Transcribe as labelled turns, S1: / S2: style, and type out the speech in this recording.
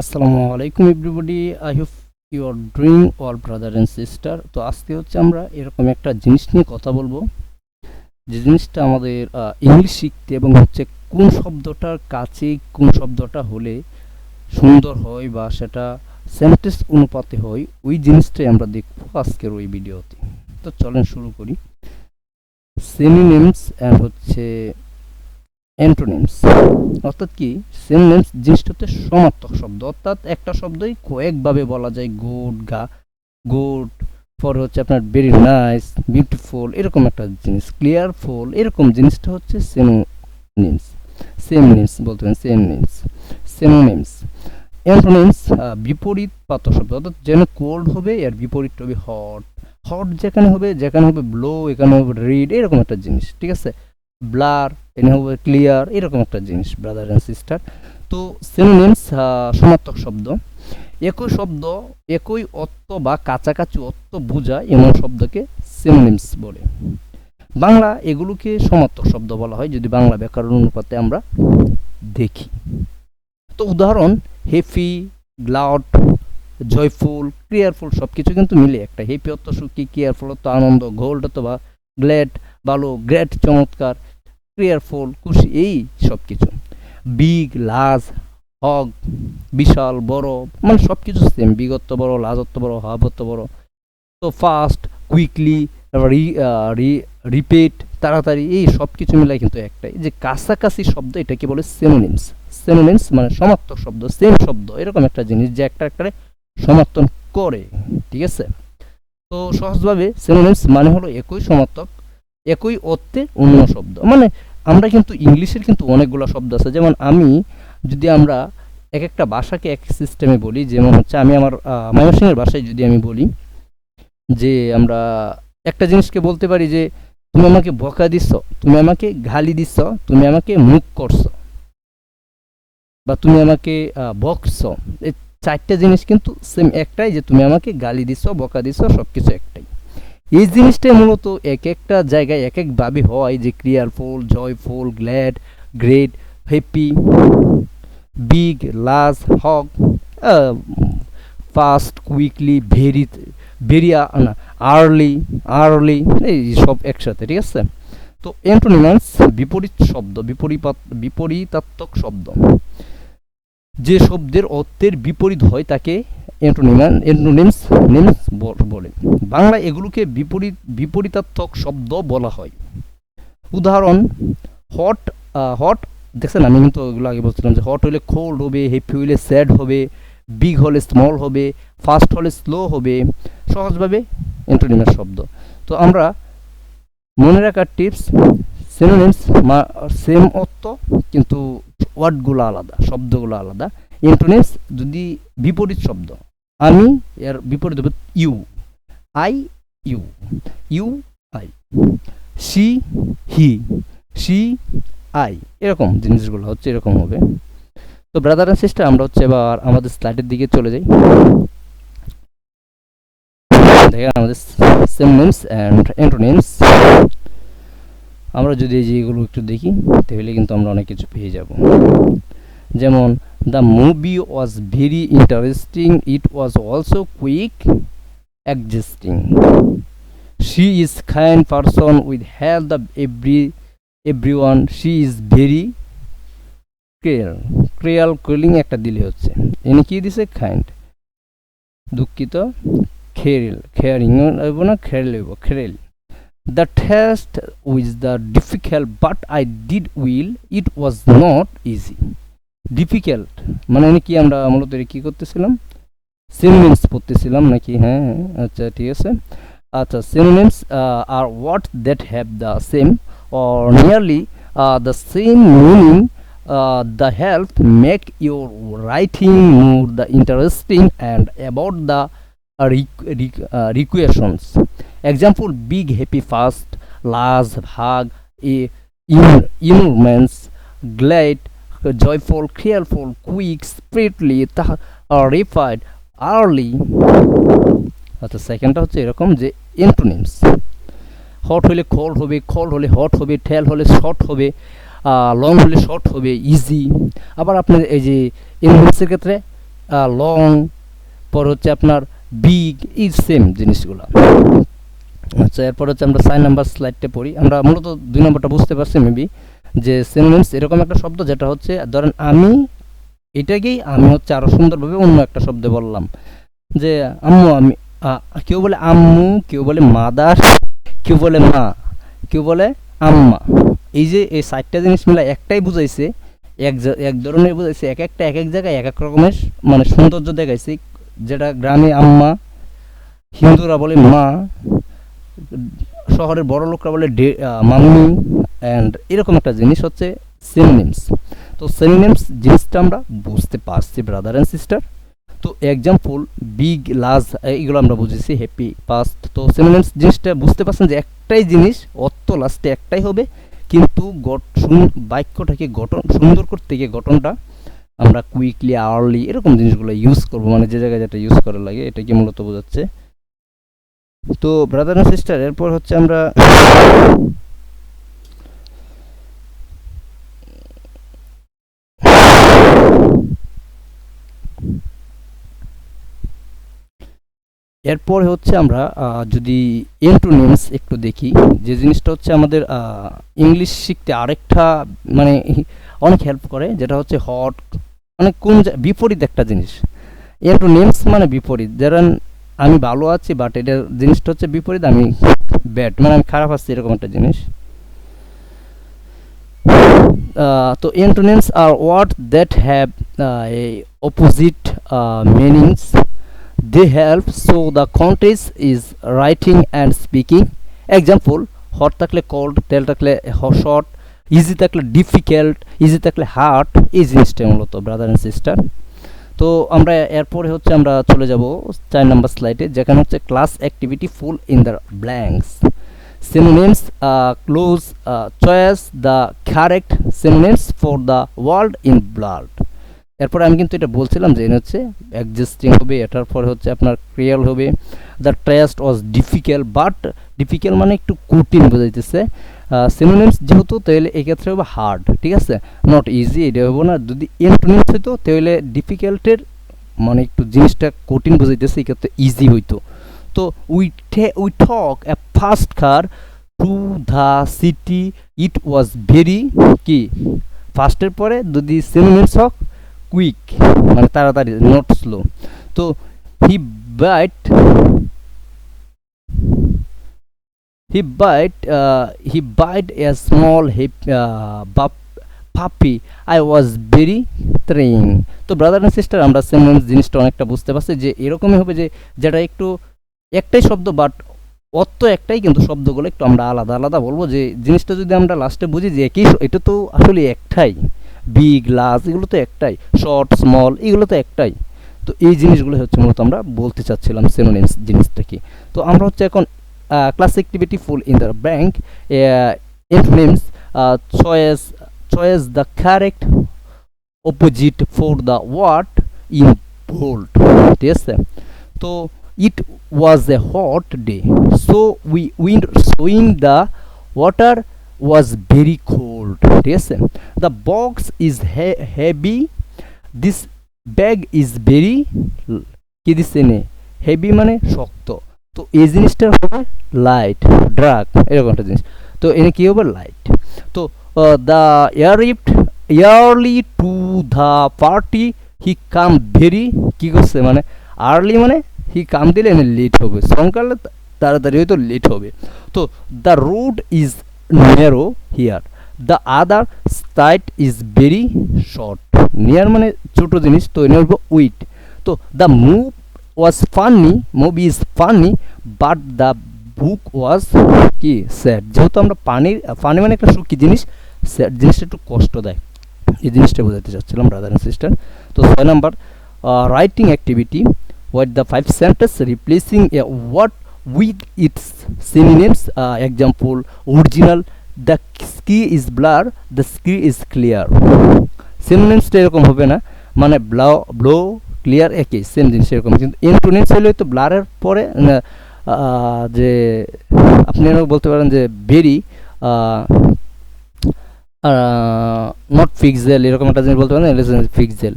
S1: আসসালামু আলাইকুম everybody, I hope you are doing all brother and sister. তো আজকে হচ্ছে আমরা এরকম একটা জিনিস নিয়ে কথা বলবো, যে জিনিসটা আমাদের ইংলিশ শিখতে এবং হচ্ছে কোন শব্দটার কাছে কোন শব্দটা হলে সুন্দর হয় বা সেটা সেন্টেন্স অনুপাতে হয়, ওই জিনিসটাই আমরা দেখবো আজকের ওই ভিডিওতে। তো চলেন শুরু করি। সিনোনিমস অ্যান্ড হচ্ছে অ্যান্টোনিমস, অর্থাৎ কি সিনোনিমস জিনিসটা হচ্ছে সমার্থক শব্দ, অর্থাৎ একটা শব্দই কয়েকভাবে বলা যায়। গুড পরে হচ্ছে আপনার ভেরি নাইস, বিউটিফুল, এরকম একটা জিনিস, ক্লিয়ারফুল, এরকম জিনিসটা হচ্ছে সিনোনিমস। সিনোনিমস বলতে পারেন, সিনোনিমস। অ্যান্টোনিমস বিপরীত পাত শব্দ, অর্থাৎ যেন কোল্ড হবে এর বিপরীত হবে হট। হট যেখানে হবে ব্লো, এখানে হবে রিড, এরকম একটা জিনিস, ঠিক আছে। ব্লার এনে হবে ক্লিয়ার, এরকম একটা জিনিস ব্রাদার অ্যান্ড সিস্টার। তো সিনোনিমস সমার্থক শব্দ, একই শব্দ একই অর্থ বা কাছাকাছি অর্থ বোঝায় এমন শব্দকে সিনোনিমস বলে। বাংলা এগুলোকে সমার্থক শব্দ বলা হয় যদি বাংলা ব্যাকরণ অনুপাতে আমরা দেখি। তো উদাহরণ হ্যাপি, গ্লাড, জয়ফুল, ক্লিয়ারফুল সব কিছু কিন্তু মিলে একটা। হ্যাপি অর্থ সুখী, কেয়ারফুল অর্থ আনন্দ, গোল্ড অথবা গ্ল্যাড ভালো, গ্রেট চমৎকার, ক্লিয়ারফুল খুশি, এই সব কিছু। বিগ, লার্জ, হগ বিশাল, বড়, মানে সব কিছু সেম। বিগ অর্থ বড়, লার্জ অর্থ বড়, হাব অর্থ বড়। তো ফাস্ট, কুইকলি, রিপিট তাড়াতাড়ি, এই সব কিছু মিলাই কিন্তু একটাই। যে কাছাকাছি শব্দ এটাকে বলে সিনোনিমস। সিনোনিমস মানে সমার্থক শব্দ, সেম শব্দ, এরকম একটা জিনিস যে একটা একটা সমর্থন করে, ঠিক আছে। তো সহজভাবে সিনোনিমস মানে হলো একই সমার্থক, একই অর্থে অন্য শব্দ। মানে আমরা কিন্তু ইংলিশের কিন্তু অনেকগুলো শব্দ আছে, যেমন যদি আমরা এক একটা ভাষাকে এক সিস্টেমে বলি, যেমন হচ্ছে আমি আমার ময়মনসিংহের ভাষায় যদি আমি বলি যে আমরা একটা জিনিসকে বলতে পারি যে তুমি আমাকে বকা দিচ্ছ, তুমি আমাকে গালি দিচ্ছ, তুমি আমাকে মুখ করছো, বা তুমি আমাকে বকছো। এই চারটা জিনিস কিন্তু সেম একটাই, যে তুমি আমাকে গালি দিচ্ছ, বকা দিচ্ছ, সবকিছু একটাই। এই জিনিসটাই মূলত এক একটা জায়গায় এক একভাবে হয়, যে cheerful, joyful, glad, great, happy, big, large, huge, fast, quickly, very না, আর্লি, এই সব একসাথে, ঠিক আছে। তো অ্যান্টোনিমাস বিপরীত শব্দ, বিপরীতাত্মক শব্দ, যে শব্দের অর্থের বিপরীত হয় তাকে অ্যান্টোনিমস বলে। বাংলা এগুলোকে বিপরীতাত্মক শব্দ বলা হয়। উদাহরণ হট, হট দেখছেন, আমি কিন্তু ওগুলো আগে বলছিলাম যে হট হলে কোল্ড হবে, হ্যাপি হলে স্যাড হবে, বিগ হলে স্মল হবে, ফাস্ট হলে স্লো হবে, সহজভাবে অ্যান্টোনিমাস শব্দ। তো আমরা মনে রাখার টিপস, সিনোনিমস সেম অর্থ কিন্তু ওয়ার্ডগুলো আলাদা, শব্দগুলো আলাদা। অ্যান্টোনিমস যদি বিপরীত শব্দ, আমি এর বিপরীত হবে you, I, you, you, I, she, he, she, I, এরকম জিনিসগুলো হচ্ছে এরকম হবে। তো ব্রাদার এন্ড সিস্টার, আমরা হচ্ছে এবার আমাদের স্লাইডের দিকে চলে যাই। দেখেন আমাদের সিনোনিমস অ্যান্ড অ্যান্টোনিমস, আমরা যদি এই যেগুলো একটু দেখি তাহলে কিন্তু আমরা অনেক কিছু পেয়ে যাব। যেমন the movie was very interesting, it was also quick adjusting, she is kind person with help the everyone, she is very cruel একটা দিলে হচ্ছে, এনে কি দিছে কাইন্ড, দুঃখিত, খেয়ারিং না খেরেল। The test was the difficult, but I did well. It was not easy. Difficult মানে কি, আমরা মূলত কি করতেছিলাম, সিনোনিমস পড়তেছিলাম নাকি? হ্যাঁ, আচ্ছা ঠিক আছে। আচ্ছা, synonyms are what that have the same or nearly the same meaning, the help make your writing more the interesting and about the requisitions. Example: big, happy, fast, large, hug, enormous, glad, joyful, cheerful, quick, sprightly, terrified, early. আচ্ছা, সেকেন্ডটা হচ্ছে এরকম যে antonyms, hot হলে cold হবে, cold হলে hot হবে, টেল হলে short হবে, লং হলে শর্ট হবে, ইজি। আবার আপনার এই যে অ্যান্টোনিমসের ক্ষেত্রে লং, পর হচ্ছে আপনার বিগ, এই সেম জিনিসগুলো। আচ্ছা, এরপর হচ্ছে আমরা 4 নাম্বার স্লাইডটা পড়ি। আমরা মূলত 2 নম্বরটা বুঝতে পারছি মেবি, যে সিনোনিমস এরকম একটা শব্দ যেটা হচ্ছে ধরেন আমি এটাকেই আমি হচ্ছে আরো সুন্দরভাবে অন্য একটা শব্দে বললাম, যে আম্মু আমি, কেউ বলে আম্মু, কেউ বলে মাদার, কেউ বলে মা, কেউ বলে আম্মা। এই যে এই 4টা জিনিস মিলে একটাই বুঝাইছে, এক ধরনের বুঝাইছে, এক একটা এক এক জায়গায় এক এক রকমের মানে সৌন্দর্য দেখাইছে। যেটা গ্রামে আম্মা, হিন্দুরা বলে মা, শহরের বড় লোকরা বলে মাম্মি, অ্যান্ড এরকম একটা জিনিস হচ্ছে সিনোনিমস। তো সিনোনিমস জিনিসটা আমরা বুঝতে পারছি ব্রাদার অ্যান্ড সিস্টার। তো এক্সাম্পল বিগ, লার্জ, এইগুলো আমরা বুঝেছি, হ্যাপি, পাস্ট। তো সিনোনিমস জিনিসটা বুঝতে পারছেন যে একটাই জিনিস, অর্থ লাস্টে একটাই হবে, কিন্তু বাক্যটাকে গঠন সুন্দর করতে গিয়ে গঠনটা আমরা কুইকলি, আওয়ারলি এরকম জিনিসগুলো ইউজ করবো, মানে যে জায়গায় যেটা ইউজ করা লাগে এটাকে মূলত বোঝাচ্ছে। তো ব্রাদার এন্ড সিস্টার, এরপর হচ্ছে আমরা এরপরে হচ্ছে আমরা যদি এন্টোনিমস একটু দেখি, যে জিনিসটা হচ্ছে আমাদের ইংলিশ শিখতে আরেকটা মানে অনেক হেল্প করে, যেটা হচ্ছে হট, মানে কোন বিপরীত একটা জিনিস। এন্টোনিমস মানে বিপরীত, যেমন আমি ভালো আছি বাট এটার জিনিসটা হচ্ছে বিপরীত, আমি ব্যাড মানে আমি খারাপ আছি, এরকম একটা জিনিস। তো antonyms are words that have a opposite meanings. They help so the context is writing and speaking. Example: hot থাকলে cold, তেল থাকলে short, easy থাকলে difficult, easy থাকলে hard, এই জিনিসটা মূলত ব্রাদার এন্ড সিস্টার। তো আমরা এরপরে হচ্ছে আমরা চলে যাব 4 নাম্বার স্লাইডে, যেখানে হচ্ছে class activity fill in the blanks. Synonyms close choice the correct synonyms for the word in blood. এরপর আমি কিন্তু এটা বলছিলাম যে এটা হচ্ছে এক্সিস্টিং হবে, এটার পরে হচ্ছে আপনার ক্রিয়াল হবে। The test was difficult, but difficult মানে একটু কঠিন বোঝাইতেছে। সিনোনিমস যেহেতু তাহলে এক্ষেত্রে হবে হার্ড, ঠিক আছে, নট ইজি এটা হবে না। যদি এন্টোনিমস হইতো তাহলে ডিফিকাল্টের মানে একটু জিনিসটা কঠিন বোঝাইতেছে, এক্ষেত্রে ইজি হইতো। তো we talk A fast car to the city, it was very কি, ফাস্টের পরে যদি সিনোনিমস হোক কুইক মানে তাড়াতাড়ি, নট স্লো। তো হি byte he bite a small puppy, I was very trying. তো ব্রাদার এন্ড সিস্টার, আমরা সিনোনিমস জিনিসটা অনেকটা বুঝতে পারছি, যে এরকমই হবে যে যেটা একটু একটাই শব্দ বাট অর্থ একটাই, কিন্তু শব্দগুলো একটু আমরা আলাদা আলাদা বলবো। যে জিনিসটা যদি আমরা লাস্টে বুঝি যে একই, এটা তো আসলে একটাই, বিগ, লার্জ এগুলো তো একটাই, শর্ট, স্মল এগুলো তো একটাই। তো এই জিনিসগুলো হচ্ছে মূলত আমরা বলতে চাচ্ছিলাম সিনোনিমস জিনিসটা কি। তো আমরা হচ্ছে এখন class activity fill in the blank, antonyms choice the correct opposite for the word in bold, ঠিক আছে। তো it was a hot day, so we went swimming, the water was very cold, ঠিক আছে। the box is heavy, this bag is very কি দিচ্ছে নে, heavy মানে শক্ত। তো এই জিনিসটা হবে লাইট, ড্রাগ এরকম একটা জিনিস। তো এনে কি হবে, লাইট। তো the early to the party, he come very, কি করছে মানে আর্লি মানে হি কাম দিলে এনে লেট হবে, সকালে তাড়াতাড়ি হয়তো লেট হবে। তো the road is narrow here, the other side is very short, near মানে ছোট জিনিস, তো এনে হইব উইট। তো the movie was funny, movie is funny, but the book was কি স্যাড। যেহেতু আমরা ফানি মানে একটা সুখী জিনিস, স্যাড জিনিসটা একটু কষ্ট দেয়, এই জিনিসটা বোঝাতে চাচ্ছিলাম ব্রাদার এন্ড সিস্টার। তো 6 number writing activity, what the 5 sentence replacing a word with its synonyms. Example: original, the sky is blur, the sky is clear. সিনোনিমসটা এরকম হবে না, মানে ব্লো ক্লিয়ার একই সেম জিনিস এরকম, কিন্তু এন্টোনিমস হলে তো ব্লারের পরে যে আপনি বলতে পারেন যে ভেরি নট ফিক্সেল, এরকম একটা জিনিস বলতে পারেন, ফিক্সেল।